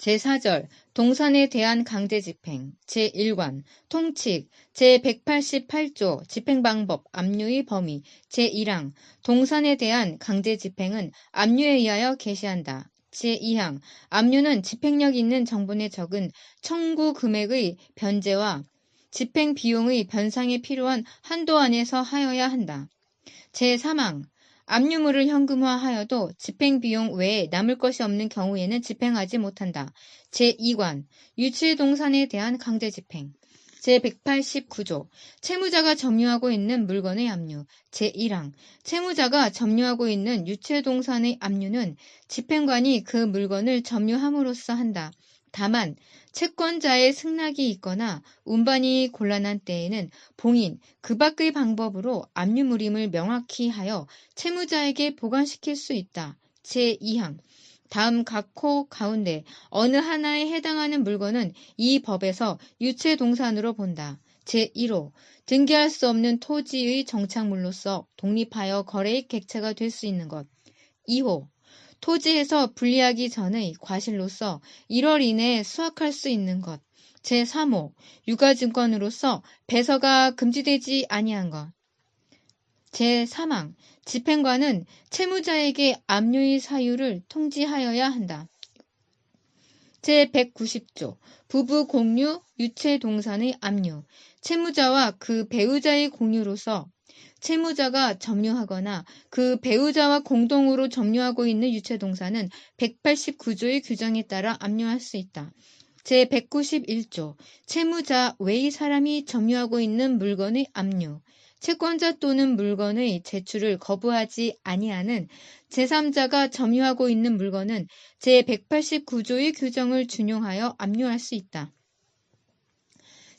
제4절 동산에 대한 강제집행 제1관 통칙 제188조 집행방법 압류의 범위 제1항 동산에 대한 강제집행은 압류에 의하여 개시한다. 제2항 압류는 집행력 있는 정분에 적은 청구 금액의 변제와 집행 비용의 변상에 필요한 한도 안에서 하여야 한다. 제3항 압류물을 현금화하여도 집행비용 외에 남을 것이 없는 경우에는 집행하지 못한다. 제2관 유치동산에 대한 강제집행 제189조 채무자가 점유하고 있는 물건의 압류 제1항 채무자가 점유하고 있는 유치동산의 압류는 집행관이 그 물건을 점유함으로써 한다. 다만 채권자의 승낙이 있거나 운반이 곤란한 때에는 봉인, 그 밖의 방법으로 압류물임을 명확히 하여 채무자에게 보관시킬 수 있다. 제2항 다음 각 호 가운데 어느 하나에 해당하는 물건은 이 법에서 유체동산으로 본다. 제1호 등기할 수 없는 토지의 정착물로서 독립하여 거래의 객체가 될 수 있는 것. 2호 토지에서 분리하기 전의 과실로서 1월 이내에 수확할 수 있는 것. 제3호 유가증권으로서 배서가 금지되지 아니한 것. 제3항 집행관은 채무자에게 압류의 사유를 통지하여야 한다. 제190조 부부 공유 유체동산의 압류 채무자와 그 배우자의 공유로서 채무자가 점유하거나 그 배우자와 공동으로 점유하고 있는 유체동산은 189조의 규정에 따라 압류할 수 있다. 제191조 채무자 외의 사람이 점유하고 있는 물건의 압류 채권자 또는 물건의 제출을 거부하지 아니하는 제3자가 점유하고 있는 물건은 제189조의 규정을 준용하여 압류할 수 있다.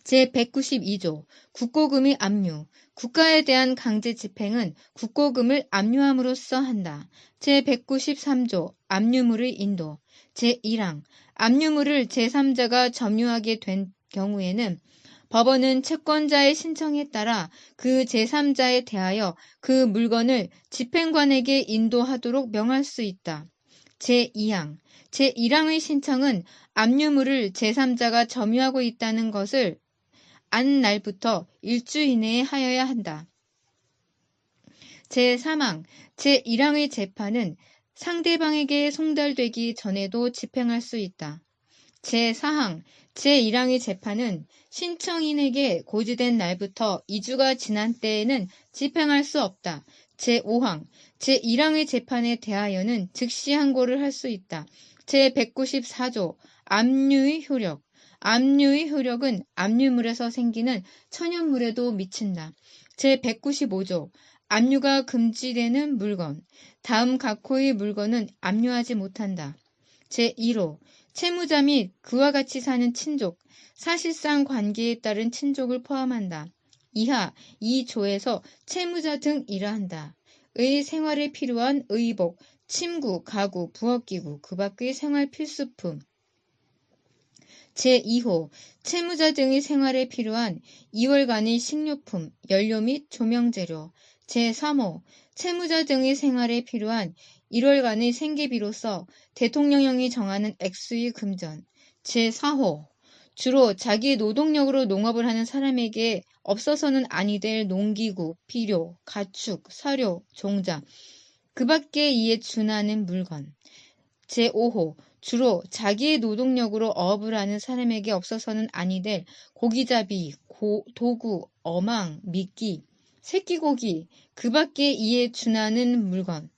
제192조 국고금의 압류 국가에 대한 강제 집행은 국고금을 압류함으로써 한다. 제193조 압류물의 인도 제1항 압류물을 제3자가 점유하게 된 경우에는 법원은 채권자의 신청에 따라 그 제3자에 대하여 그 물건을 집행관에게 인도하도록 명할 수 있다. 제2항 제1항의 신청은 압류물을 제3자가 점유하고 있다는 것을 안 날부터 일주 이내에 하여야 한다. 제3항 제1항의 재판은 상대방에게 송달되기 전에도 집행할 수 있다. 제4항 제1항의 재판은 신청인에게 고지된 날부터 2주가 지난 때에는 집행할 수 없다. 제5항 제1항의 재판에 대하여는 즉시 항고를 할 수 있다. 제194조 압류의 효력 압류의 효력은 압류물에서 생기는 천연물에도 미친다. 제195조 압류가 금지되는 물건 다음 각 호의 물건은 압류하지 못한다. 제1호 채무자 및 그와 같이 사는 친족, 사실상 관계에 따른 친족을 포함한다. 이하 2조에서 채무자 등 이러한다. 의 생활에 필요한 의복, 침구, 가구, 부엌기구, 그 밖의 생활 필수품. 제2호 채무자 등의 생활에 필요한 2월간의 식료품, 연료 및 조명재료. 제3호 채무자 등의 생활에 필요한 1월간의 생계비로서 대통령령이 정하는 액수의 금전. 제4호 주로 자기 노동력으로 농업을 하는 사람에게 없어서는 아니 될 농기구, 비료, 가축, 사료, 종자, 그 밖에 이에 준하는 물건. 제5호 주로 자기의 노동력으로 어업을 하는 사람에게 없어서는 아니 될 고기잡이, 도구, 어망, 미끼, 새끼고기, 그 밖에 이에 준하는 물건.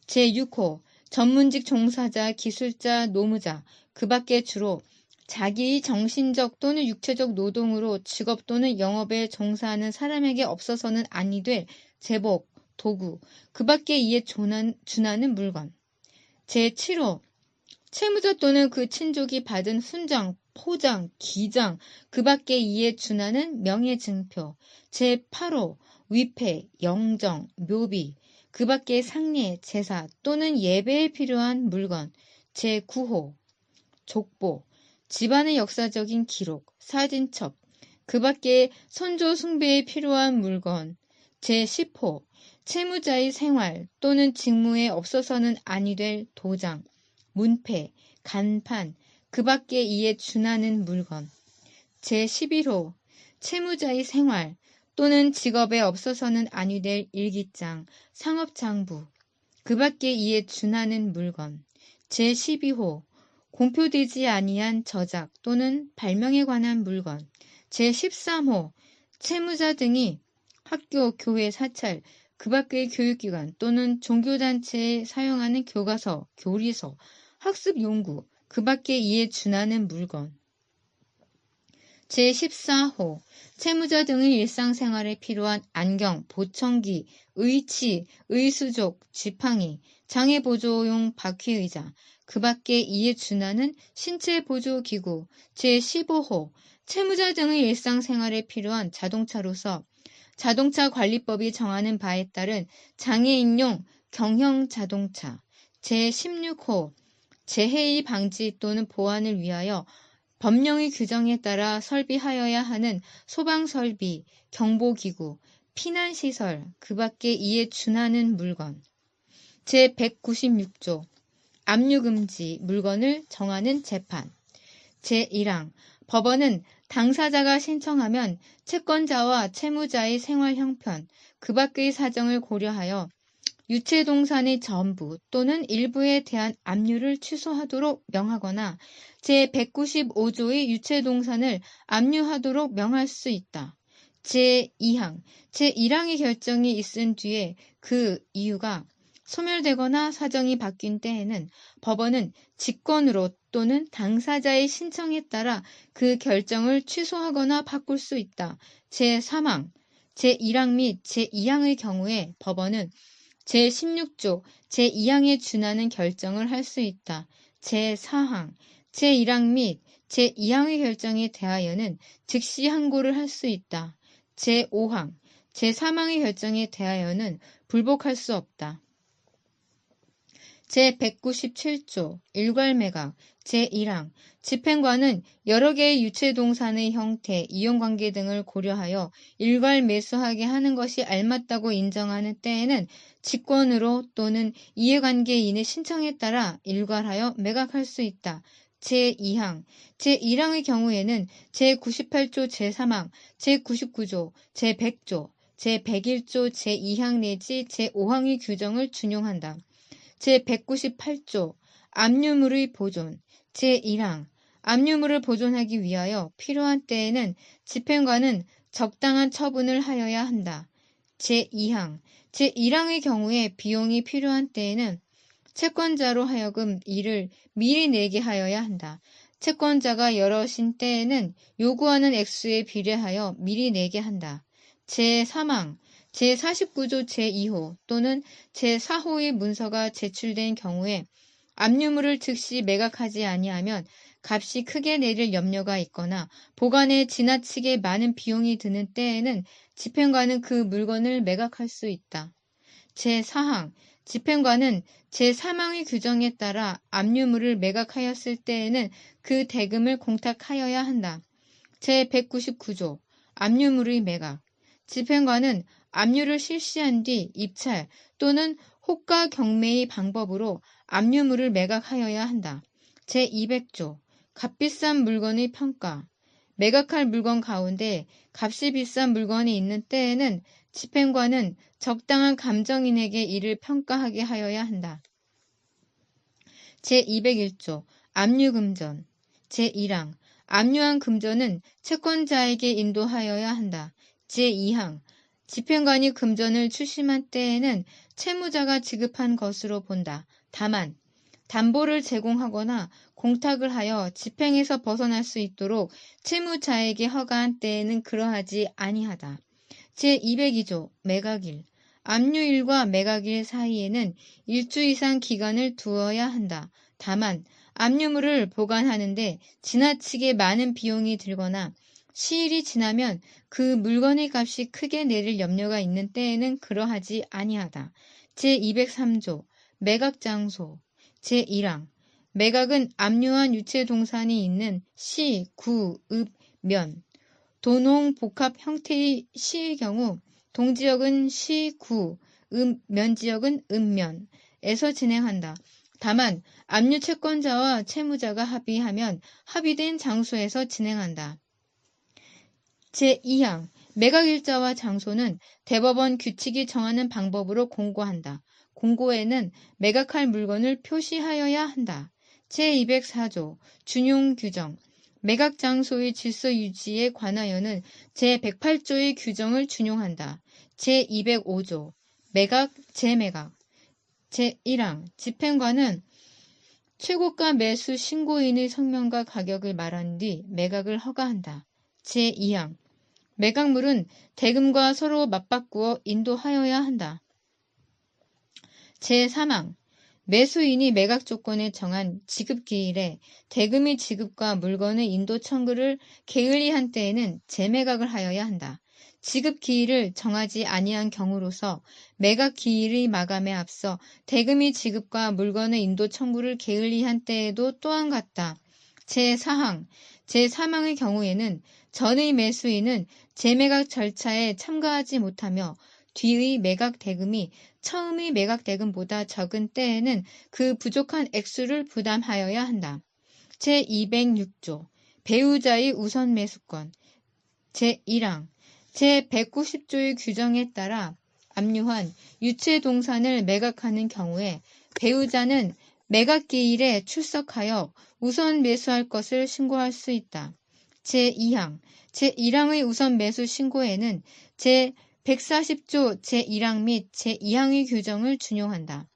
제6호 전문직 종사자, 기술자, 노무자, 그 밖에 주로 자기의 정신적 또는 육체적 노동으로 직업 또는 영업에 종사하는 사람에게 없어서는 아니 될 제복, 도구, 그 밖에 이에 준하는 물건. 제7호 채무자 또는 그 친족이 받은 훈장, 포장, 기장, 그 밖에 이에 준하는 명예증표. 제8호 위패, 영정, 묘비, 그 밖에 상례, 제사 또는 예배에 필요한 물건. 제9호 족보, 집안의 역사적인 기록, 사진첩, 그 밖에 선조 숭배에 필요한 물건. 제10호 채무자의 생활 또는 직무에 없어서는 아니 될 도장, 문패, 간판, 그 밖에 이에 준하는 물건. 제11호 채무자의 생활 또는 직업에 없어서는 아니 될 일기장, 상업장부, 그 밖에 이에 준하는 물건. 제12호 공표되지 아니한 저작 또는 발명에 관한 물건. 제13호 채무자 등이 학교, 교회, 사찰, 그 밖의 교육기관 또는 종교단체에 사용하는 교과서, 교리서, 학습용구, 그 밖에 이에 준하는 물건. 제14호 채무자 등의 일상생활에 필요한 안경, 보청기, 의치, 의수족, 지팡이, 장애보조용 바퀴의자, 그 밖에 이에 준하는 신체보조기구. 제15호 채무자 등의 일상생활에 필요한 자동차로서 자동차관리법이 정하는 바에 따른 장애인용 경형자동차. 제16호 재해의 방지 또는 보완을 위하여 법령의 규정에 따라 설비하여야 하는 소방설비, 경보기구, 피난시설, 그 밖에 이에 준하는 물건. 제196조 압류금지 물건을 정하는 재판. 제1항 법원은 당사자가 신청하면 채권자와 채무자의 생활 형편, 그 밖의 사정을 고려하여 유체동산의 전부 또는 일부에 대한 압류를 취소하도록 명하거나 제195조의 유체동산을 압류하도록 명할 수 있다. 제2항, 제1항의 결정이 있은 뒤에 그 이유가 소멸되거나 사정이 바뀐 때에는 법원은 직권으로 또는 당사자의 신청에 따라 그 결정을 취소하거나 바꿀 수 있다. 제3항, 제1항 및 제2항의 경우에 법원은 제16조 제2항에 준하는 결정을 할 수 있다. 제4항, 제1항 및 제2항의 결정에 대하여는 즉시 항고를 할 수 있다. 제5항, 제3항의 결정에 대하여는 불복할 수 없다. 제197조 일괄매각 제1항 집행관은 여러 개의 유체동산의 형태, 이용관계 등을 고려하여 일괄 매수하게 하는 것이 알맞다고 인정하는 때에는 직권으로 또는 이해관계인의 신청에 따라 일괄하여 매각할 수 있다. 제2항, 제1항의 경우에는 제98조 제3항, 제99조, 제100조, 제101조 제2항 내지 제5항의 규정을 준용한다. 제198조 압류물의 보존 제1항 압류물을 보존하기 위하여 필요한 때에는 집행관은 적당한 처분을 하여야 한다. 제2항 제1항의 경우에 비용이 필요한 때에는 채권자로 하여금 이를 미리 내게 하여야 한다. 채권자가 여럿인 때에는 요구하는 액수에 비례하여 미리 내게 한다. 제3항 제49조 제2호 또는 제4호의 문서가 제출된 경우에 압류물을 즉시 매각하지 아니하면 값이 크게 내릴 염려가 있거나 보관에 지나치게 많은 비용이 드는 때에는 집행관은 그 물건을 매각할 수 있다. 제4항 집행관은 제3항의 규정에 따라 압류물을 매각하였을 때에는 그 대금을 공탁하여야 한다. 제199조 압류물의 매각 집행관은 압류를 실시한 뒤 입찰 또는 호가 경매의 방법으로 압류물을 매각하여야 한다. 제200조 값비싼 물건의 평가 매각할 물건 가운데 값이 비싼 물건이 있는 때에는 집행관은 적당한 감정인에게 이를 평가하게 하여야 한다. 제201조 압류금전 제1항 압류한 금전은 채권자에게 인도하여야 한다. 제2항 집행관이 금전을 추심한 때에는 채무자가 지급한 것으로 본다. 다만 담보를 제공하거나 공탁을 하여 집행에서 벗어날 수 있도록 채무자에게 허가한 때에는 그러하지 아니하다. 제202조 매각일 압류일과 매각일 사이에는 일주 이상 기간을 두어야 한다. 다만 압류물을 보관하는데 지나치게 많은 비용이 들거나 시일이 지나면 그 물건의 값이 크게 내릴 염려가 있는 때에는 그러하지 아니하다. 제203조 매각장소 제1항 매각은 압류한 유체동산이 있는 시, 구, 읍, 면, 도농 복합 형태의 시의 경우 동지역은 시, 구, 면 지역은 읍면에서 진행한다. 다만 압류 채권자와 채무자가 합의하면 합의된 장소에서 진행한다. 제2항 매각일자와 장소는 대법원 규칙이 정하는 방법으로 공고한다. 공고에는 매각할 물건을 표시하여야 한다. 제204조 준용규정 매각 장소의 질서 유지에 관하여는 제108조의 규정을 준용한다. 제205조 매각, 재매각 제1항 집행관은 최고가 매수 신고인의 성명과 가격을 말한 뒤 매각을 허가한다. 제2항 매각물은 대금과 서로 맞바꾸어 인도하여야 한다. 제3항 매수인이 매각 조건에 정한 지급기일에 대금의 지급과 물건의 인도 청구를 게을리한 때에는 재매각을 하여야 한다. 지급기일을 정하지 아니한 경우로서 매각기일의 마감에 앞서 대금의 지급과 물건의 인도 청구를 게을리한 때에도 또한 같다. 제4항 제3항의 경우에는 전의 매수인은 재매각 절차에 참가하지 못하며 뒤의 매각 대금이 처음의 매각 대금보다 적은 때에는 그 부족한 액수를 부담하여야 한다. 제206조 배우자의 우선 매수권 제1항 제190조의 규정에 따라 압류한 유체 동산을 매각하는 경우에 배우자는 매각기일에 출석하여 우선 매수할 것을 신고할 수 있다. 제2항 제1항의 우선 매수 신고에는 제140조 제1항 및 제2항의 규정을 준용한다.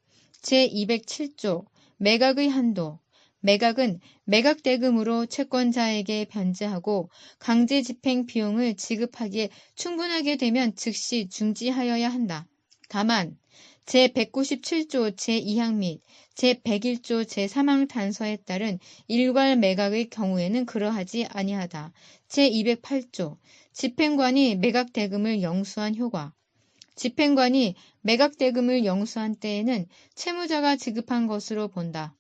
제207조 매각의 한도 매각은 매각대금으로 채권자에게 변제하고 강제집행 비용을 지급하기에 충분하게 되면 즉시 중지하여야 한다. 다만 제197조 제2항 및 제101조 제3항 단서에 따른 일괄 매각의 경우에는 그러하지 아니하다. 제208조 집행관이 매각대금을 영수한 효과 집행관이 매각대금을 영수한 때에는 채무자가 지급한 것으로 본다.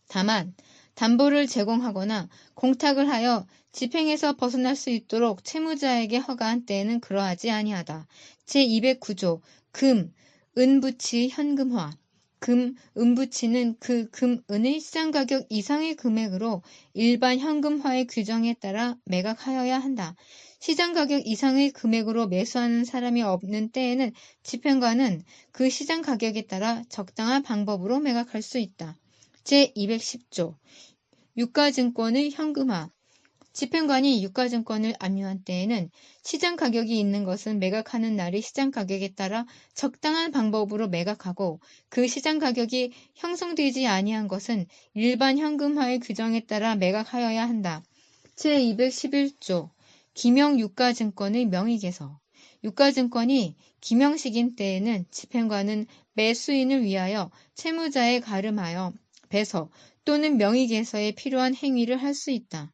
다만 담보를 제공하거나 공탁을 하여 집행에서 벗어날 수 있도록 채무자에게 허가한 때에는 그러하지 아니하다. 제209조 금, 은부치 현금화 금, 은부치는 그 금, 은의 시장가격 이상의 금액으로 일반 현금화의 규정에 따라 매각하여야 한다. 시장가격 이상의 금액으로 매수하는 사람이 없는 때에는 집행관은 그 시장가격에 따라 적당한 방법으로 매각할 수 있다. 제210조 유가증권의 현금화 집행관이 유가증권을 압류한 때에는 시장가격이 있는 것은 매각하는 날의 시장가격에 따라 적당한 방법으로 매각하고 그 시장가격이 형성되지 아니한 것은 일반 현금화의 규정에 따라 매각하여야 한다. 제211조 기명유가증권의 명의개서 유가증권이 기명식인 때에는 집행관은 매수인을 위하여 채무자에 가름하여 배서 또는 명의개서에 필요한 행위를 할 수 있다.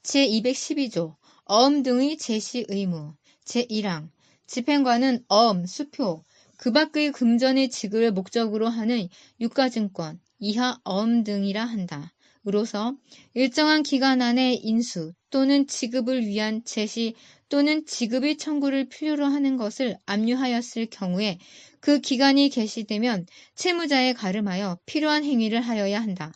제212조 어음 등의 제시 의무 제1항 집행관은 어음, 수표, 그 밖의 금전의 지급을 목적으로 하는 유가증권, 이하 어음 등이라 한다. 으로서 일정한 기간 안에 인수 또는 지급을 위한 제시 또는 지급의 청구를 필요로 하는 것을 압류하였을 경우에 그 기간이 개시되면 채무자에 가름하여 필요한 행위를 하여야 한다.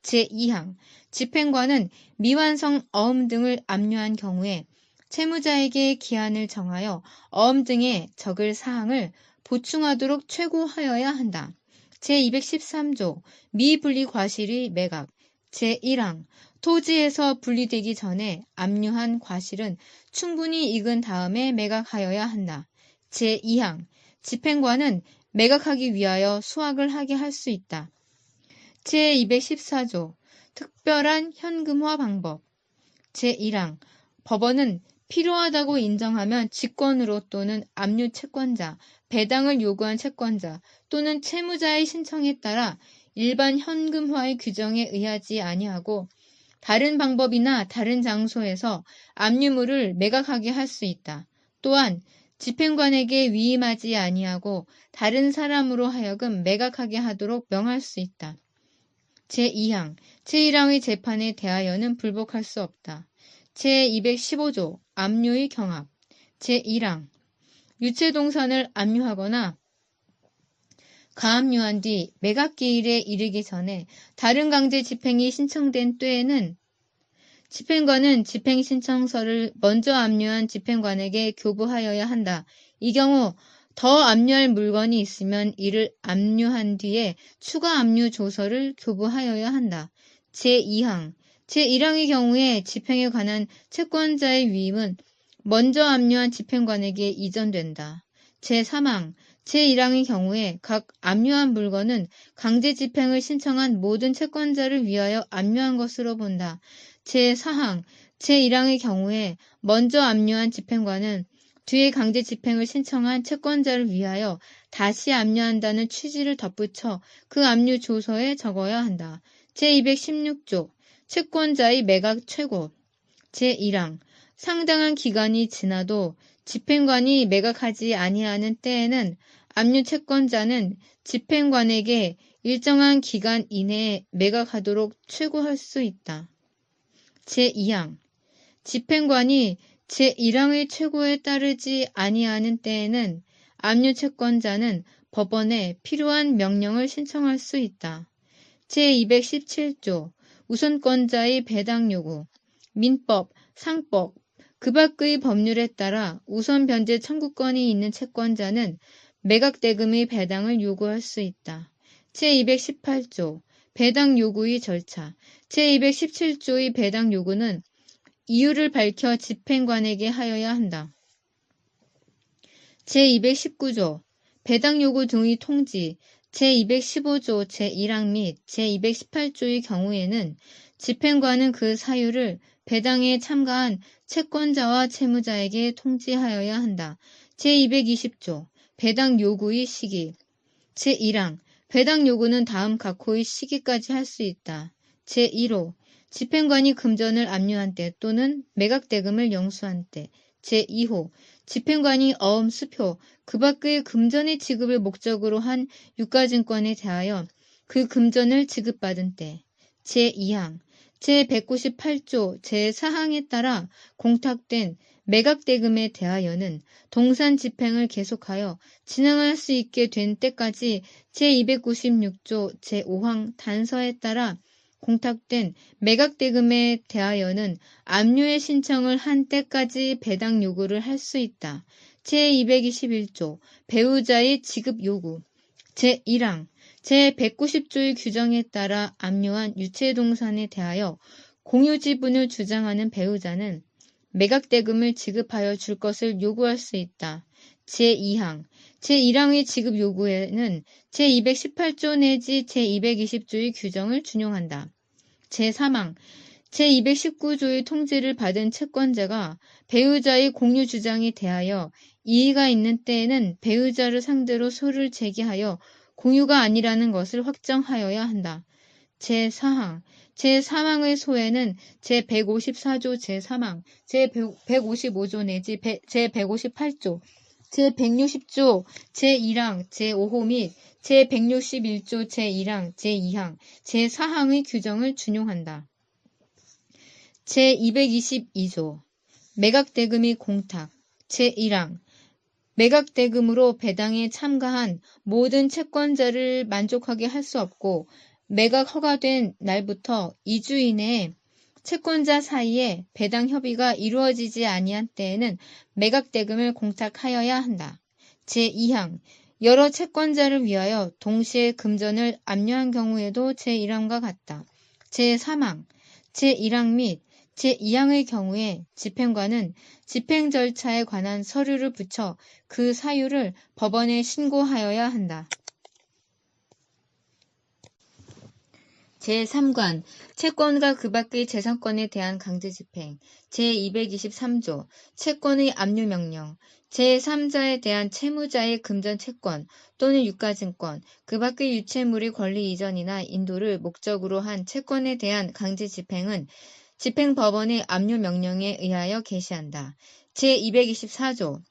제2항 집행관은 미완성 어음 등을 압류한 경우에 채무자에게 기한을 정하여 어음 등에 적을 사항을 보충하도록 최고하여야 한다. 제213조 미분리 과실의 매각 제1항 토지에서 분리되기 전에 압류한 과실은 충분히 익은 다음에 매각하여야 한다. 제2항 집행관은 매각하기 위하여 수확을 하게 할 수 있다. 제214조 특별한 현금화 방법 제1항 법원은 필요하다고 인정하면 직권으로 또는 압류 채권자, 배당을 요구한 채권자 또는 채무자의 신청에 따라 일반 현금화의 규정에 의하지 아니하고 다른 방법이나 다른 장소에서 압류물을 매각하게 할 수 있다. 또한 집행관에게 위임하지 아니하고 다른 사람으로 하여금 매각하게 하도록 명할 수 있다. 제2항, 제1항의 재판에 대하여는 불복할 수 없다. 제215조, 압류의 경합 제1항, 유체동산을 압류하거나 가압류한 뒤 매각기일에 이르기 전에 다른 강제 집행이 신청된 때에는 집행관은 집행신청서를 먼저 압류한 집행관에게 교부하여야 한다. 이 경우 더 압류할 물건이 있으면 이를 압류한 뒤에 추가 압류 조서를 교부하여야 한다. 제2항 제1항의 경우에 집행에 관한 채권자의 위임은 먼저 압류한 집행관에게 이전된다. 제3항 제1항의 경우에 각 압류한 물건은 강제 집행을 신청한 모든 채권자를 위하여 압류한 것으로 본다. 제4항 제1항의 경우에 먼저 압류한 집행관은 뒤에 강제 집행을 신청한 채권자를 위하여 다시 압류한다는 취지를 덧붙여 그 압류 조서에 적어야 한다. 제216조 채권자의 매각 최고 제1항 상당한 기간이 지나도 집행관이 매각하지 아니하는 때에는 압류 채권자는 집행관에게 일정한 기간 이내에 매각하도록 최고할 수 있다. 제2항 집행관이 제1항의 최고에 따르지 아니하는 때에는 압류 채권자는 법원에 필요한 명령을 신청할 수 있다. 제217조 우선권자의 배당 요구 민법, 상법, 그 밖의 법률에 따라 우선 변제 청구권이 있는 채권자는 매각대금의 배당을 요구할 수 있다. 제218조 배당 요구의 절차 제217조의 배당 요구는 이유를 밝혀 집행관에게 하여야 한다. 제219조 배당 요구 등의 통지 제215조 제1항 및 제218조의 경우에는 집행관은 그 사유를 배당에 참가한 채권자와 채무자에게 통지하여야 한다. 제220조 배당 요구의 시기 제1항 배당 요구는 다음 각호의 시기까지 할 수 있다. 제1호 집행관이 금전을 압류한 때 또는 매각대금을 영수한 때 제2호 집행관이 어음, 수표, 그 밖의 금전의 지급을 목적으로 한 유가증권에 대하여 그 금전을 지급받은 때 제2항 제198조 제4항에 따라 공탁된 매각대금에 대하여는 동산 집행을 계속하여 진행할 수 있게 된 때까지 제296조 제5항 단서에 따라 공탁된 매각대금에 대하여는 압류의 신청을 한 때까지 배당 요구를 할 수 있다. 제221조 배우자의 지급 요구 제1항 제190조의 규정에 따라 압류한 유체동산에 대하여 공유지분을 주장하는 배우자는 매각대금을 지급하여 줄 것을 요구할 수 있다. 제2항 제1항의 지급 요구에는 제218조 내지 제220조의 규정을 준용한다. 제3항 제219조의 통지를 받은 채권자가 배우자의 공유 주장에 대하여 이의가 있는 때에는 배우자를 상대로 소를 제기하여 공유가 아니라는 것을 확정하여야 한다. 제4항 제3항의 소에는 제154조 제3항, 제155조 내지 제158조, 제160조 제1항, 제5호 및 제161조 제1항, 제2항, 제4항의 규정을 준용한다. 제222조 매각대금의 공탁 제1항 매각대금으로 배당에 참가한 모든 채권자를 만족하게 할 수 없고 매각 허가된 날부터 2주 이내에 채권자 사이에 배당 협의가 이루어지지 아니한 때에는 매각대금을 공탁하여야 한다. 제2항 여러 채권자를 위하여 동시에 금전을 압류한 경우에도 제1항과 같다. 제3항 제1항 및 제2항의 경우에 집행관은 집행 절차에 관한 서류를 붙여 그 사유를 법원에 신고하여야 한다. 제3관 채권과 그 밖의 재산권에 대한 강제집행 제223조 채권의 압류명령 제3자에 대한 채무자의 금전채권 또는 유가증권, 그 밖의 유채물의 권리 이전이나 인도를 목적으로 한 채권에 대한 강제집행은 집행법원의 압류명령에 의하여 개시한다. 제224조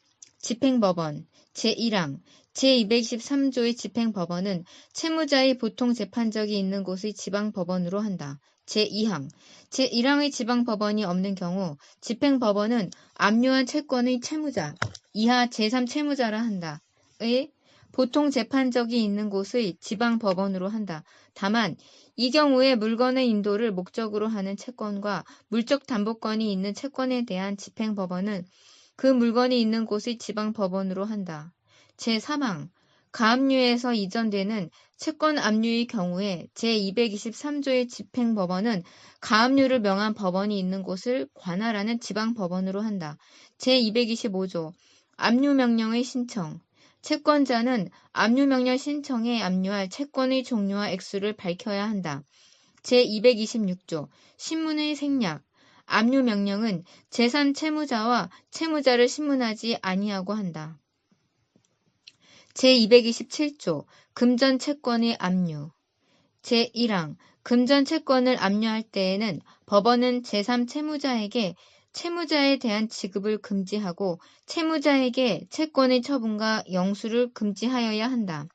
집행법원 제1항 제223조의 집행법원은 채무자의 보통 재판적이 있는 곳의 지방법원으로 한다. 제2항 제1항의 지방법원이 없는 경우 집행법원은 압류한 채권의 채무자 이하 제3채무자라 한다. 의 보통 재판적이 있는 곳의 지방법원으로 한다. 다만 이 경우에 물건의 인도를 목적으로 하는 채권과 물적 담보권이 있는 채권에 대한 집행법원은 그 물건이 있는 곳의 지방법원으로 한다. 제3항 가압류에서 이전되는 채권 압류의 경우에 제223조의 집행법원은 가압류를 명한 법원이 있는 곳을 관할하는 지방법원으로 한다. 제225조 압류명령의 신청 채권자는 압류명령 신청에 압류할 채권의 종류와 액수를 밝혀야 한다. 제226조 신문의 생략 압류명령은 제3채무자와 채무자를 신문하지 아니하고 한다. 제227조 금전채권의 압류 제1항 금전채권을 압류할 때에는 법원은 제3채무자에게 채무자에 대한 지급을 금지하고 채무자에게 채권의 처분과 영수를 금지하여야 한다.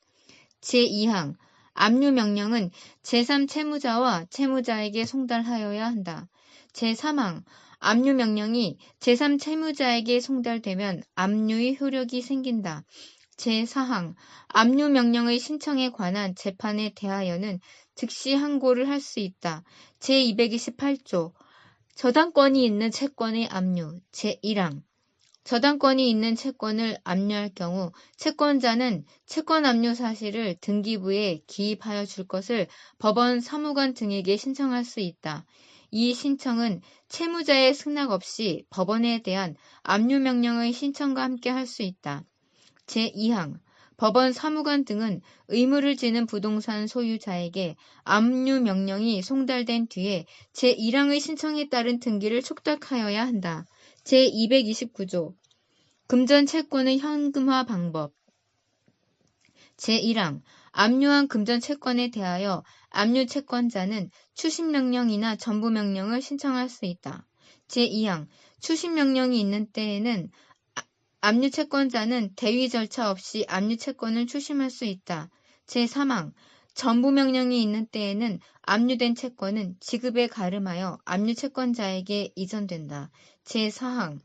제2항 압류명령은 제3채무자와 채무자에게 송달하여야 한다. 제3항 압류명령이 제3채무자에게 송달되면 압류의 효력이 생긴다. 제4항 압류명령의 신청에 관한 재판에 대하여는 즉시 항고를 할 수 있다. 제228조 저당권이 있는 채권의 압류 제1항 저당권이 있는 채권을 압류할 경우 채권자는 채권 압류 사실을 등기부에 기입하여 줄 것을 법원 사무관 등에게 신청할 수 있다. 이 신청은 채무자의 승낙 없이 법원에 대한 압류명령의 신청과 함께 할 수 있다. 제2항 법원 사무관 등은 의무를 지는 부동산 소유자에게 압류명령이 송달된 뒤에 제1항의 신청에 따른 등기를 촉탁하여야 한다. 제229조 금전채권의 현금화 방법 제1항 압류한 금전채권에 대하여 압류채권자는 추심명령이나 전부명령을 신청할 수 있다. 제2항 추심명령이 있는 때에는 압류채권자는 대위 절차 없이 압류채권을 추심할 수 있다. 제3항 전부명령이 있는 때에는 압류된 채권은 지급에 가름하여 압류채권자에게 이전된다. 제4항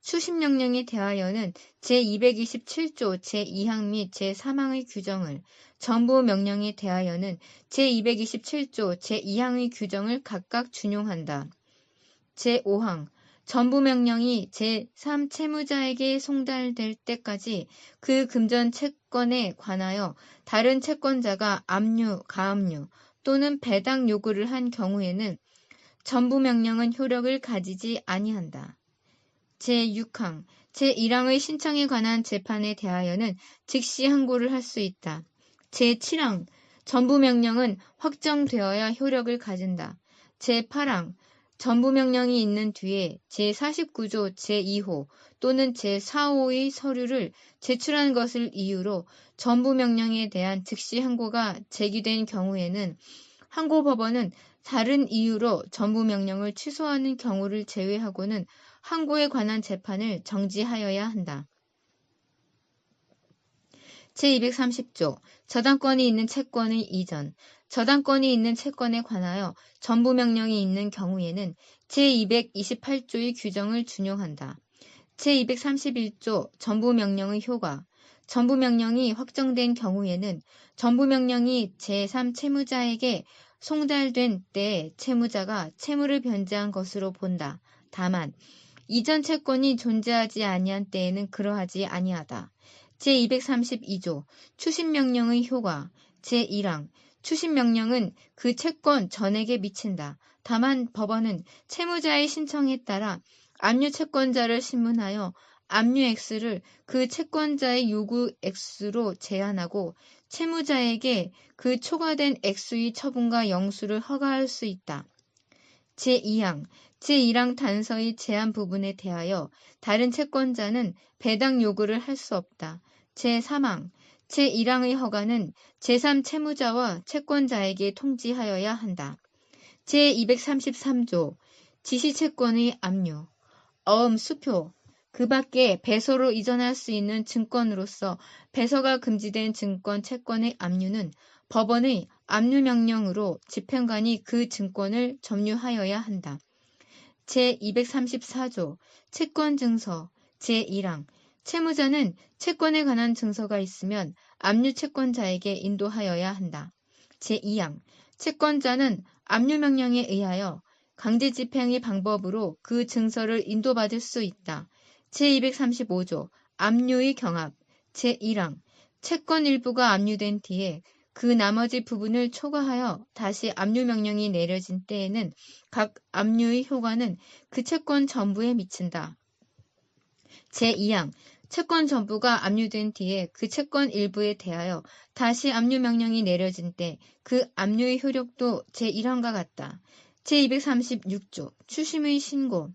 추심명령에 대하여는 제227조 제2항 및 제3항의 규정을 전부명령에 대하여는 제227조 제2항의 규정을 각각 준용한다. 제5항 전부명령이 제3채무자에게 송달될 때까지 그 금전채권에 관하여 다른 채권자가 압류, 가압류 또는 배당 요구를 한 경우에는 전부명령은 효력을 가지지 아니한다. 제6항 제1항의 신청에 관한 재판에 대하여는 즉시 항고를 할 수 있다. 제7항 전부명령은 확정되어야 효력을 가진다. 제8항 전부명령이 있는 뒤에 제49조 제2호 또는 제4호의 서류를 제출한 것을 이유로 전부명령에 대한 즉시 항고가 제기된 경우에는 항고법원은 다른 이유로 전부명령을 취소하는 경우를 제외하고는 항고에 관한 재판을 정지하여야 한다. 제230조 저당권이 있는 채권의 이전 저당권이 있는 채권에 관하여 전부명령이 있는 경우에는 제228조의 규정을 준용한다. 제231조 전부명령의 효과 전부명령이 확정된 경우에는 전부명령이 제3채무자에게 송달된 때에 채무자가 채무를 변제한 것으로 본다. 다만 이전 채권이 존재하지 아니한 때에는 그러하지 아니하다. 제232조 추심명령의 효과 제1항 추심명령은 그 채권 전액에 미친다. 다만 법원은 채무자의 신청에 따라 압류채권자를 신문하여 압류 액수를 그 채권자의 요구 액수로 제한하고 채무자에게 그 초과된 액수의 처분과 영수를 허가할 수 있다. 제2항 제1항 단서의 제한 부분에 대하여 다른 채권자는 배당 요구를 할 수 없다. 제3항 제1항의 허가는 제3채무자와 채권자에게 통지하여야 한다. 제233조 지시채권의 압류 수표 그 밖에 배서로 이전할 수 있는 증권으로서 배서가 금지된 증권 채권의 압류는 법원의 압류명령으로 집행관이 그 증권을 점유하여야 한다. 제234조 채권증서 제1항 채무자는 채권에 관한 증서가 있으면 압류 채권자에게 인도하여야 한다. 제2항 채권자는 압류명령에 의하여 강제집행의 방법으로 그 증서를 인도받을 수 있다. 제235조 압류의 경합 제1항 채권 일부가 압류된 뒤에 그 나머지 부분을 초과하여 다시 압류명령이 내려진 때에는 각 압류의 효과는 그 채권 전부에 미친다. 제2항 채권 전부가 압류된 뒤에 그 채권 일부에 대하여 다시 압류명령이 내려진 때 그 압류의 효력도 제1항과 같다. 제236조 추심의 신고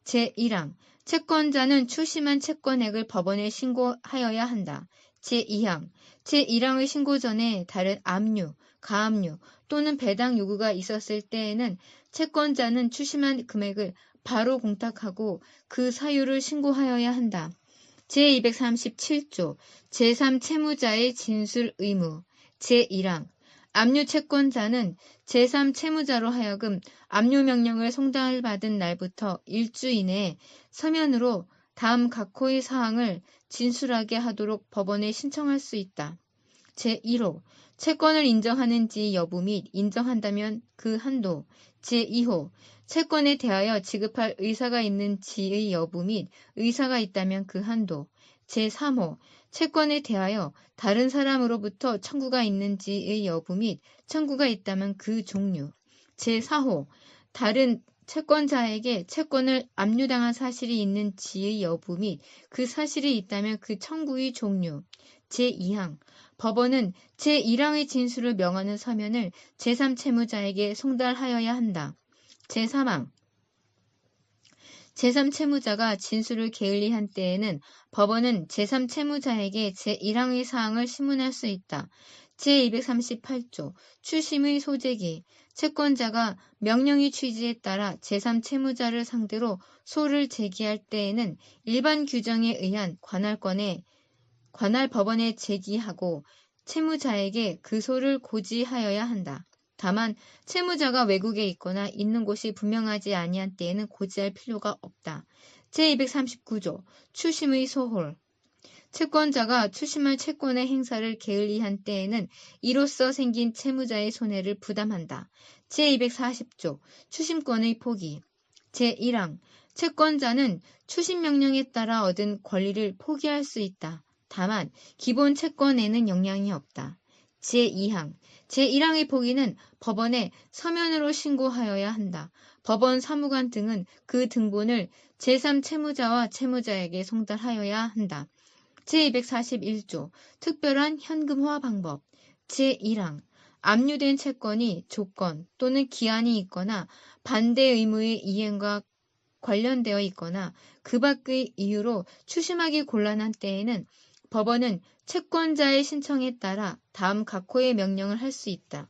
제1항 채권자는 추심한 채권액을 법원에 신고하여야 한다. 제2항 제1항의 신고 전에 다른 압류, 가압류 또는 배당 요구가 있었을 때에는 채권자는 추심한 금액을 바로 공탁하고 그 사유를 신고하여야 한다. 제237조 제3채무자의 진술 의무 제1항 압류 채권자는 제3채무자로 하여금 압류명령을 송달받은 날부터 일주 이내에 서면으로 다음 각호의 사항을 진술하게 하도록 법원에 신청할 수 있다. 제1호 채권을 인정하는지 여부 및 인정한다면 그 한도 제2호 채권에 대하여 지급할 의사가 있는지의 여부 및 의사가 있다면 그 한도 제3호 채권에 대하여 다른 사람으로부터 청구가 있는지의 여부 및 청구가 있다면 그 종류 제4호 다른 채권자에게 채권을 압류당한 사실이 있는지의 여부 및 그 사실이 있다면 그 청구의 종류 제2항 법원은 제1항의 진술을 명하는 서면을 제3채무자에게 송달하여야 한다. 제3항 제3채무자가 진술을 게을리한 때에는 법원은 제3채무자에게 제1항의 사항을 심문할 수 있다. 제238조 추심의 소재기 채권자가 명령의 취지에 따라 제3채무자를 상대로 소를 제기할 때에는 일반 규정에 의한 관할 법원에 제기하고 채무자에게 그 소를 고지하여야 한다. 다만 채무자가 외국에 있거나 있는 곳이 분명하지 아니한 때에는 고지할 필요가 없다. 제239조 추심의 소홀 채권자가 추심할 채권의 행사를 게을리한 때에는 이로써 생긴 채무자의 손해를 부담한다. 제240조 추심권의 포기 제1항 채권자는 추심명령에 따라 얻은 권리를 포기할 수 있다. 다만 기본 채권에는 영향이 없다. 제2항 제1항의 포기는 법원에 서면으로 신고하여야 한다. 법원 사무관 등은 그 등본을 제3채무자와 채무자에게 송달하여야 한다. 제241조 특별한 현금화 방법 제1항 압류된 채권이 조건 또는 기한이 있거나 반대 의무의 이행과 관련되어 있거나 그 밖의 이유로 추심하기 곤란한 때에는 법원은 채권자의 신청에 따라 다음 각호의 명령을 할 수 있다.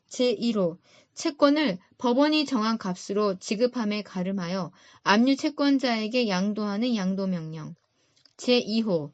제1호 채권을 법원이 정한 값으로 지급함에 가름하여 압류 채권자에게 양도하는 양도명령 제2호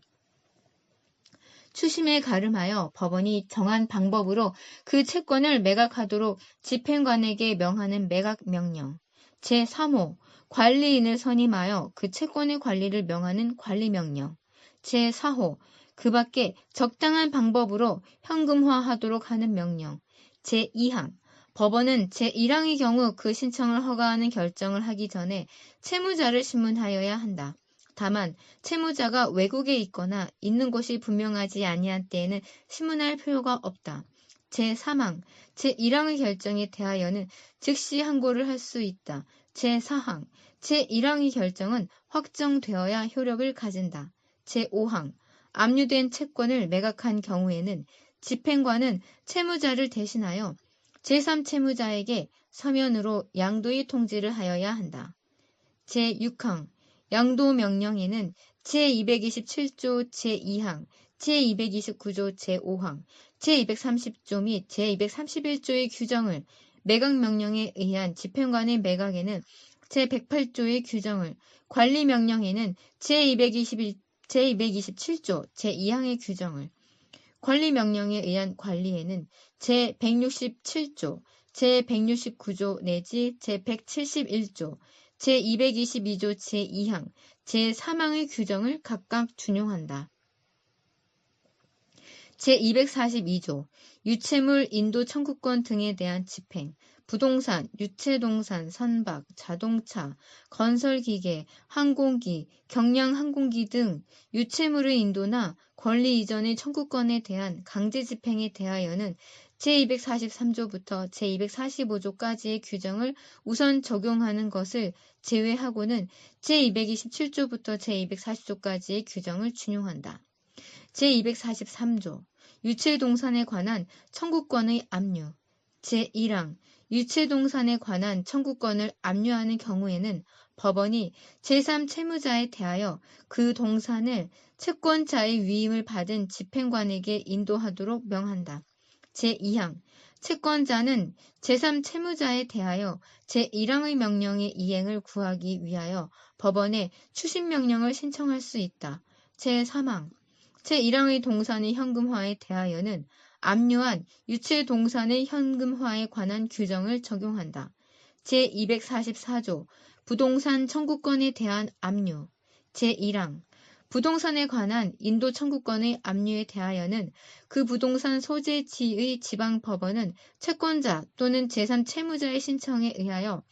추심에 가름하여 법원이 정한 방법으로 그 채권을 매각하도록 집행관에게 명하는 매각명령 제3호 관리인을 선임하여 그 채권의 관리를 명하는 관리명령 제4호 그 밖에 적당한 방법으로 현금화하도록 하는 명령 제2항 법원은 제1항의 경우 그 신청을 허가하는 결정을 하기 전에 채무자를 신문하여야 한다. 다만 채무자가 외국에 있거나 있는 곳이 분명하지 아니한 때에는 신문할 필요가 없다. 제3항 제1항의 결정에 대하여는 즉시 항고를 할 수 있다. 제4항 제1항의 결정은 확정되어야 효력을 가진다. 제5항 압류된 채권을 매각한 경우에는 집행관은 채무자를 대신하여 제3채무자에게 서면으로 양도의 통지를 하여야 한다. 제6항 양도명령에는 제227조 제2항, 제229조 제5항, 제230조 및 제231조의 규정을 매각명령에 의한 집행관의 매각에는 제108조의 규정을 관리명령에는 제227조 제2항의 규정을 관리명령에 의한 관리에는 제167조, 제169조 내지 제171조, 제222조 제2항, 제3항의 규정을 각각 준용한다. 제242조 유채물, 인도 청구권 등에 대한 집행, 부동산, 유채동산, 선박, 자동차, 건설기계, 항공기, 경량항공기 등 유채물의 인도나 권리 이전의 청구권에 대한 강제 집행에 대하여는 제243조부터 제245조까지의 규정을 우선 적용하는 것을 제외하고는 제227조부터 제240조까지의 규정을 준용한다. 제243조 유채동산에 관한 청구권의 압류 제1항 유채동산에 관한 청구권을 압류하는 경우에는 법원이 제3채무자에 대하여 그 동산을 채권자의 위임을 받은 집행관에게 인도하도록 명한다. 제2항 채권자는 제3채무자에 대하여 제1항의 명령의 이행을 구하기 위하여 법원에 추심명령을 신청할 수 있다. 제3항 제1항의 동산의 현금화에 대하여는 압류한 유채동산의 현금화에 관한 규정을 적용한다. 제244조 부동산 청구권에 대한 압류 제1항 부동산에 관한 인도 청구권의 압류에 대하여는 그 부동산 소재지의 지방법원은 채권자 또는 제3채무자의 신청에 의하여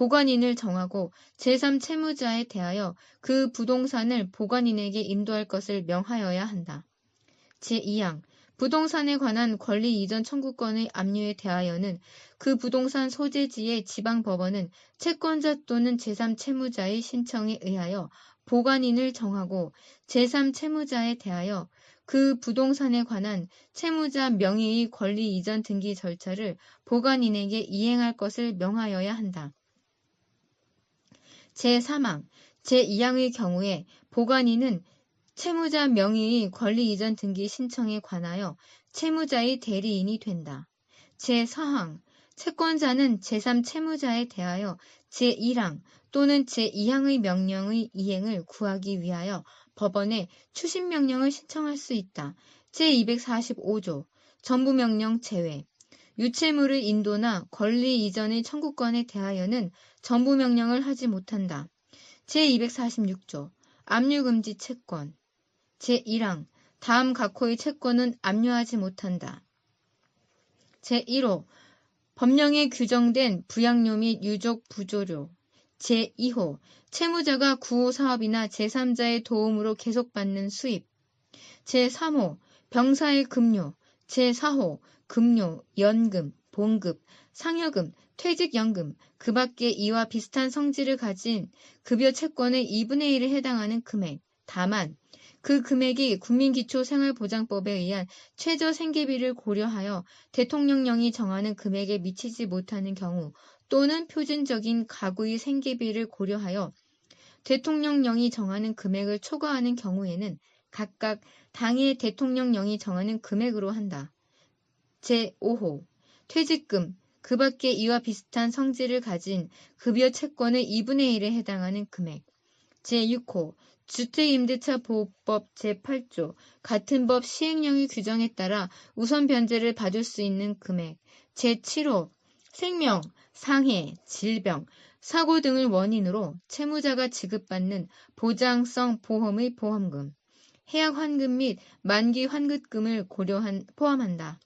보관인을 정하고 제3채무자에 대하여 그 부동산을 보관인에게 인도할 것을 명하여야 한다. 제2항 부동산에 관한 권리 이전 청구권의 압류에 대하여는 그 부동산 소재지의 지방법원은 채권자 또는 제3채무자의 신청에 의하여 보관인을 정하고 제3채무자에 대하여 그 부동산에 관한 채무자 명의의 권리 이전 등기 절차를 보관인에게 이행할 것을 명하여야 한다. 제3항 제2항의 경우에 보관인은 채무자 명의의 권리 이전 등기 신청에 관하여 채무자의 대리인이 된다. 제4항 채권자는 제3채무자에 대하여 제1항 또는 제2항의 명령의 이행을 구하기 위하여 법원에 추심명령을 신청할 수 있다. 제245조 전부명령 제외 유채물의 인도나 권리 이전의 청구권에 대하여는 전부명령을 하지 못한다. 제246조 압류금지 채권 제1항 다음 각호의 채권은 압류하지 못한다. 제1호 법령에 규정된 부양료 및 유족 부조료 제2호 채무자가 구호 사업이나 제3자의 도움으로 계속받는 수입 제3호 병사의 급료 제4호 급료, 연금, 봉급, 상여금, 퇴직연금, 그 밖에 이와 비슷한 성질을 가진 급여 채권의 2분의 1에 해당하는 금액, 다만 그 금액이 국민기초생활보장법에 의한 최저생계비를 고려하여 대통령령이 정하는 금액에 미치지 못하는 경우 또는 표준적인 가구의 생계비를 고려하여 대통령령이 정하는 금액을 초과하는 경우에는 각각 당해 대통령령이 정하는 금액으로 한다. 제5호 퇴직금, 그 밖에 이와 비슷한 성질을 가진 급여 채권의 2분의 1에 해당하는 금액 제6호 주택임대차보호법 제8조 같은 법 시행령의 규정에 따라 우선 변제를 받을 수 있는 금액 제7호 생명, 상해, 질병, 사고 등을 원인으로 채무자가 지급받는 보장성 보험의 보험금, 해약환급 및 만기환급금을 포함한다.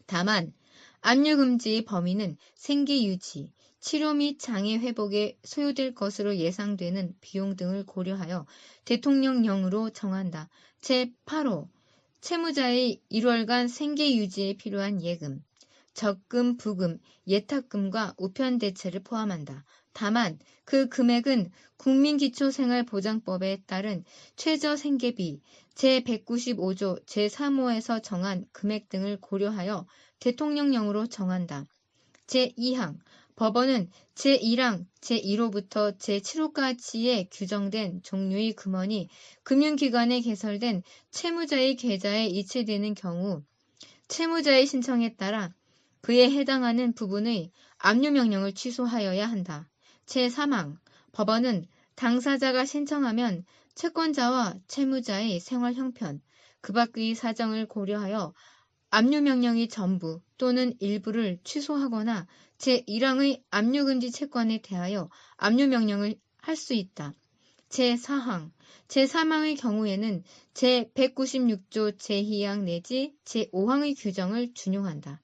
다만 압류금지의 범위는 생계유지, 치료 및 장애 회복에 소요될 것으로 예상되는 비용 등을 고려하여 대통령령으로 정한다. 제8호 채무자의 1월간 생계유지에 필요한 예금, 적금, 부금, 예탁금과 우편대체를 포함한다. 다만 그 금액은 국민기초생활보장법에 따른 최저생계비 제195조 제3호에서 정한 금액 등을 고려하여 대통령령으로 정한다. 제2항 법원은 제1항 제1호부터 제7호까지에 규정된 종류의 금원이 금융기관에 개설된 채무자의 계좌에 이체되는 경우 채무자의 신청에 따라 그에 해당하는 부분의 압류명령을 취소하여야 한다. 제3항 법원은 당사자가 신청하면 채권자와 채무자의 생활 형편, 그 밖의 사정을 고려하여 압류명령의 전부 또는 일부를 취소하거나 제1항의 압류금지 채권에 대하여 압류명령을 할 수 있다. 제4항, 제3항의 경우에는 제196조 제2항 내지 제5항의 규정을 준용한다.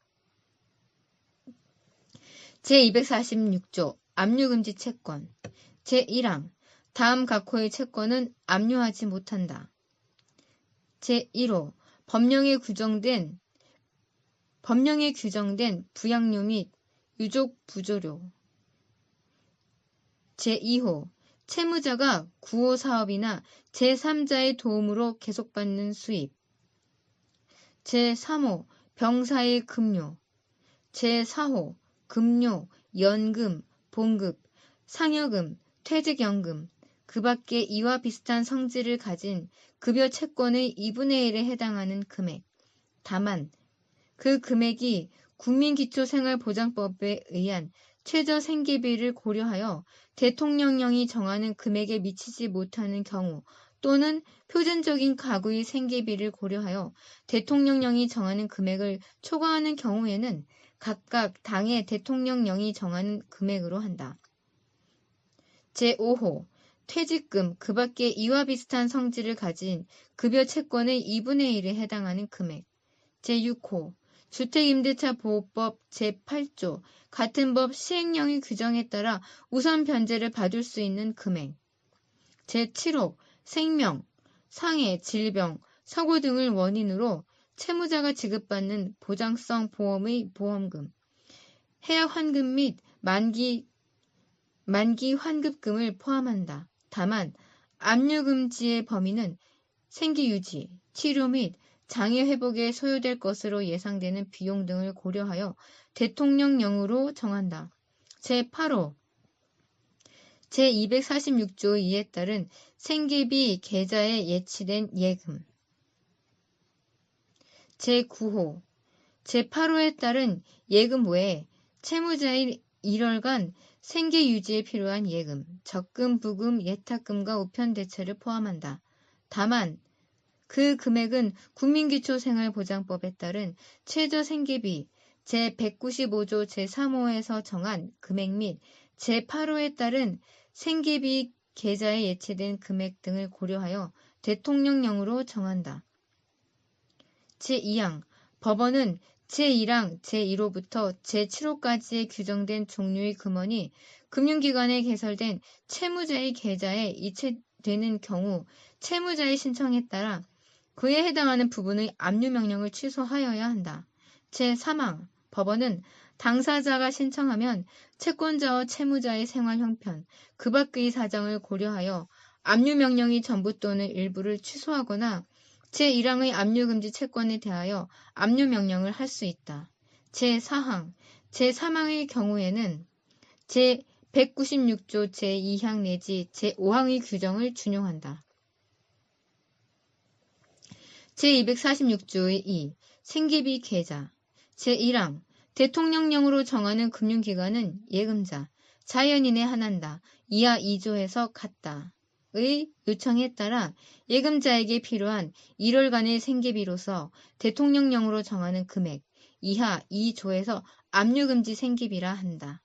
제246조 압류금지 채권 제1항 다음 각호의 채권은 압류하지 못한다. 제1호 법령에 규정된 부양료 및 유족 부조료 제2호 채무자가 구호 사업이나 제3자의 도움으로 계속받는 수입 제3호 병사의 급료 제4호 급료, 연금, 봉급, 상여금, 퇴직연금, 그 밖에 이와 비슷한 성질을 가진 급여 채권의 2분의 1에 해당하는 금액. 다만 그 금액이 국민기초생활보장법에 의한 최저생계비를 고려하여 대통령령이 정하는 금액에 미치지 못하는 경우 또는 표준적인 가구의 생계비를 고려하여 대통령령이 정하는 금액을 초과하는 경우에는 각각 당의 대통령령이 정하는 금액으로 한다. 제5호 퇴직금 그 밖에 이와 비슷한 성질을 가진 급여 채권의 2분의 1에 해당하는 금액. 제6호 주택임대차보호법 제8조 같은 법 시행령의 규정에 따라 우선 변제를 받을 수 있는 금액. 제7호 생명, 상해, 질병, 사고 등을 원인으로 채무자가 지급받는 보장성 보험의 보험금, 해약 환급 및 만기 환급금을 포함한다. 다만 압류금지의 범위는 생기 유지, 치료 및 장애 회복에 소요될 것으로 예상되는 비용 등을 고려하여 대통령령으로 정한다. 제8호 제246조 2에 따른 생계비 계좌에 예치된 예금 제9호 제8호에 따른 예금 외에 채무자의 1월간 생계 유지에 필요한 예금, 적금, 부금, 예탁금과 우편대체를 포함한다. 다만 그 금액은 국민기초생활보장법에 따른 최저생계비 제195조 제3호에서 정한 금액 및 제8호에 따른 생계비 계좌에 예치된 금액 등을 고려하여 대통령령으로 정한다. 제2항 법원은 제1항 제1호부터 제7호까지에 규정된 종류의 금원이 금융기관에 개설된 채무자의 계좌에 이체되는 경우 채무자의 신청에 따라 그에 해당하는 부분의 압류명령을 취소하여야 한다. 제3항 법원은 당사자가 신청하면 채권자와 채무자의 생활 형편, 그 밖의 사정을 고려하여 압류명령의 전부 또는 일부를 취소하거나 제1항의 압류금지 채권에 대하여 압류명령을 할 수 있다. 제4항, 제3항의 경우에는 제196조 제2항 내지 제5항의 규정을 준용한다. 제246조의 2. 생계비 계좌 제1항 대통령령으로 정하는 금융기관은 예금자, 자연인에 한한다. 이하 2조에서 같다의 요청에 따라 예금자에게 필요한 1월간의 생계비로서 대통령령으로 정하는 금액 이하 2조에서 압류금지 생계비라 한다.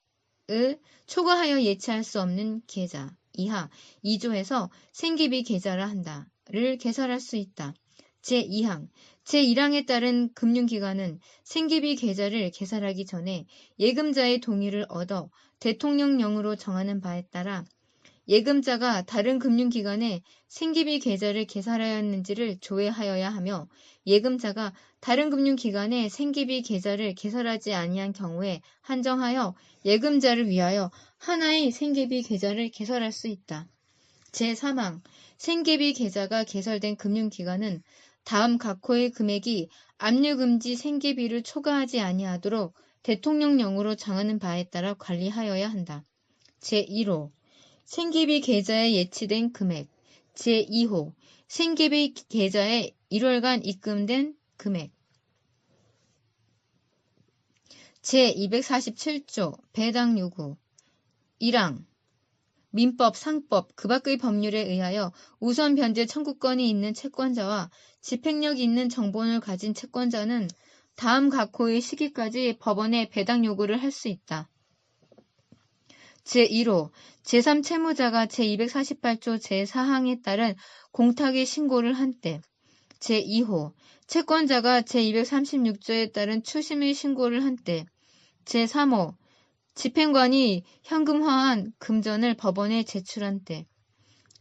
을 초과하여 예치할 수 없는 계좌 이하 2조에서 생계비 계좌라 한다를 개설할 수 있다. 제2항, 제1항에 따른 금융기관은 생계비 계좌를 개설하기 전에 예금자의 동의를 얻어 대통령령으로 정하는 바에 따라 예금자가 다른 금융기관에 생계비 계좌를 개설하였는지를 조회하여야 하며 예금자가 다른 금융기관에 생계비 계좌를 개설하지 아니한 경우에 한정하여 예금자를 위하여 하나의 생계비 계좌를 개설할 수 있다. 제3항 생계비 계좌가 개설된 금융기관은 다음 각호의 금액이 압류금지 생계비를 초과하지 아니하도록 대통령령으로 정하는 바에 따라 관리하여야 한다. 제1호 생계비 계좌에 예치된 금액 제2호 생계비 계좌에 1월간 입금된 금액 제247조 배당 요구 1항 민법, 상법, 그 밖의 법률에 의하여 우선 변제 청구권이 있는 채권자와 집행력이 있는 정본을 가진 채권자는 다음 각호의 시기까지 법원에 배당 요구를 할 수 있다. 제1호 제3채무자가 제248조 제4항에 따른 공탁의 신고를 한 때, 제2호 채권자가 제236조에 따른 추심의 신고를 한 때, 제3호 집행관이 현금화한 금전을 법원에 제출한 때,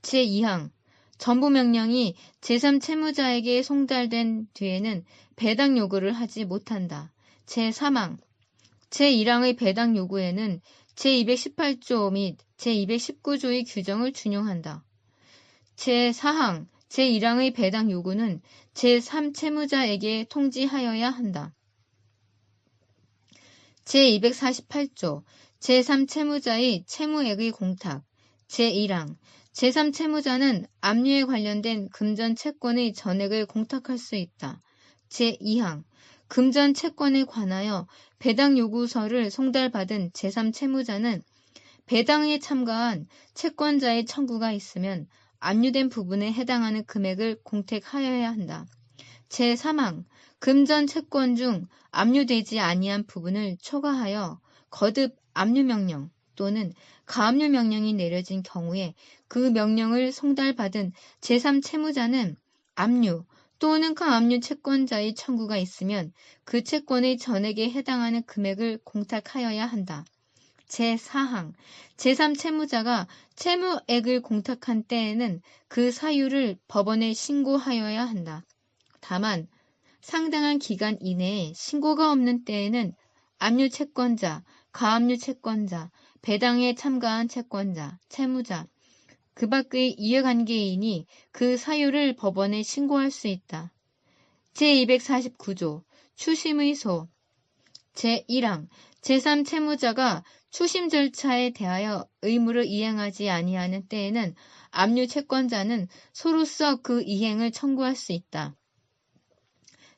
제2항 전부명령이 제3채무자에게 송달된 뒤에는 배당 요구를 하지 못한다. 제3항 제1항의 배당 요구에는 제218조 및 제219조의 규정을 준용한다. 제4항 제1항의 배당 요구는 제3채무자에게 통지하여야 한다. 제248조 제3채무자의 채무액의 공탁 제1항 제3채무자는 압류에 관련된 금전 채권의 전액을 공탁할 수 있다. 제2항 금전 채권에 관하여 배당 요구서를 송달받은 제3채무자는 배당에 참가한 채권자의 청구가 있으면 압류된 부분에 해당하는 금액을 공탁하여야 한다. 제3항 금전 채권 중 압류되지 아니한 부분을 초과하여 거듭 압류명령 또는 가압류명령이 내려진 경우에 그 명령을 송달받은 제3채무자는 압류 또는 가압류 채권자의 청구가 있으면 그 채권의 전액에 해당하는 금액을 공탁하여야 한다. 제4항 제3채무자가 채무액을 공탁한 때에는 그 사유를 법원에 신고하여야 한다. 다만 상당한 기간 이내에 신고가 없는 때에는 압류 채권자, 가압류 채권자, 배당에 참가한 채권자, 채무자, 그 밖의 이해관계인이 그 사유를 법원에 신고할 수 있다. 제249조 추심의 소 제1항 제3채무자가 추심 절차에 대하여 의무를 이행하지 아니하는 때에는 압류 채권자는 소로서 그 이행을 청구할 수 있다.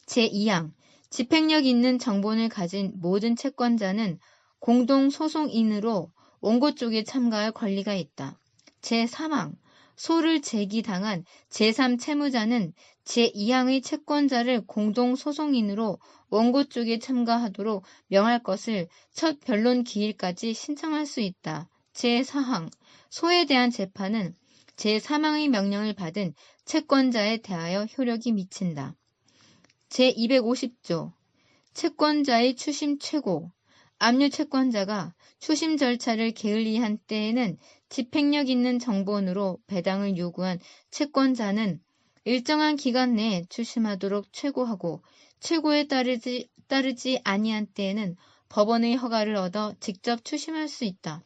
제2항 집행력 있는 정본을 가진 모든 채권자는 공동소송인으로 원고 쪽에 참가할 권리가 있다. 제3항 소를 제기당한 제3채무자는 제2항의 채권자를 공동소송인으로 원고 쪽에 참가하도록 명할 것을 첫 변론 기일까지 신청할 수 있다. 제4항 소에 대한 재판은 제3항의 명령을 받은 채권자에 대하여 효력이 미친다. 제250조 채권자의 추심 최고 압류 채권자가 추심 절차를 게을리한 때에는 집행력 있는 정본으로 배당을 요구한 채권자는 일정한 기간 내에 추심하도록 최고하고 최고에 따르지 아니한 때에는 법원의 허가를 얻어 직접 추심할 수 있다.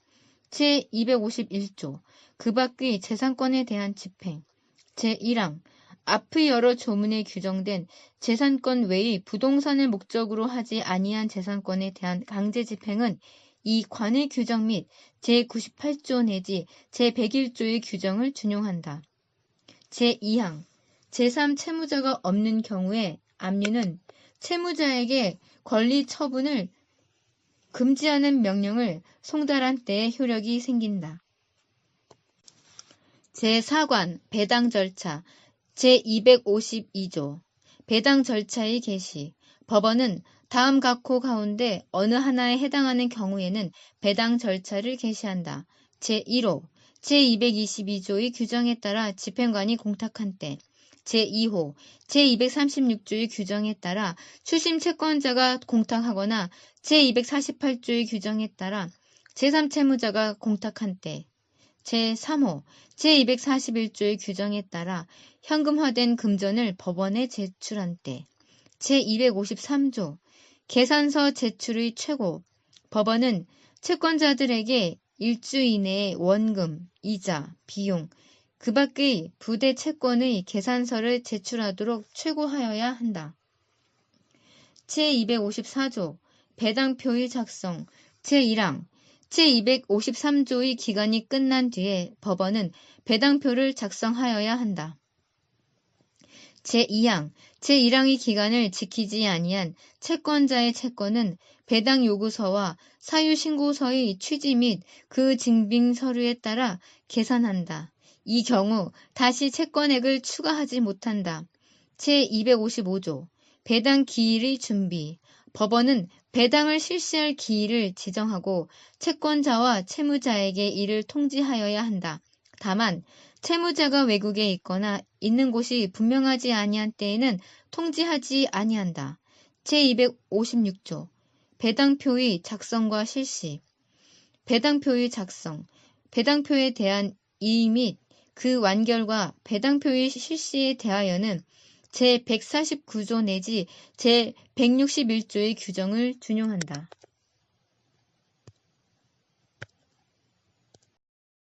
제251조 그 밖의 재산권에 대한 집행 제1항 앞의 여러 조문에 규정된 재산권 외의 부동산을 목적으로 하지 아니한 재산권에 대한 강제집행은 이 관의 규정 및 제98조 내지 제101조의 규정을 준용한다. 제2항 제3채무자가 없는 경우에 압류는 채무자에게 권리 처분을 금지하는 명령을 송달한 때에 효력이 생긴다. 제4관 배당 절차 제252조 배당 절차의 개시 법원은 다음 각호 가운데 어느 하나에 해당하는 경우에는 배당 절차를 개시한다. 제1호 제222조의 규정에 따라 집행관이 공탁한 때 제2호 제236조의 규정에 따라 추심 채권자가 공탁하거나 제248조의 규정에 따라 제3채무자가 공탁한 때 제3호 제241조의 규정에 따라 현금화된 금전을 법원에 제출한 때 제253조 계산서 제출의 최고 법원은 채권자들에게 일주 이내에 원금, 이자, 비용, 그 밖의 부대 채권의 계산서를 제출하도록 최고하여야 한다. 제254조 배당표의 작성 제1항 제253조의 기간이 끝난 뒤에 법원은 배당표를 작성하여야 한다. 제2항 제1항의 기간을 지키지 아니한 채권자의 채권은 배당 요구서와 사유신고서의 취지 및 그 증빙 서류에 따라 계산한다. 이 경우 다시 채권액을 추가하지 못한다. 제255조 배당 기일의 준비 법원은 배당을 실시할 기일을 지정하고 채권자와 채무자에게 이를 통지하여야 한다. 다만 채무자가 외국에 있거나 있는 곳이 분명하지 아니한 때에는 통지하지 아니한다. 제256조 배당표의 작성과 실시 배당표의 작성 배당표에 대한 이의 및 그 완결과 배당표의 실시에 대하여는 제149조 내지 제161조의 규정을 준용한다.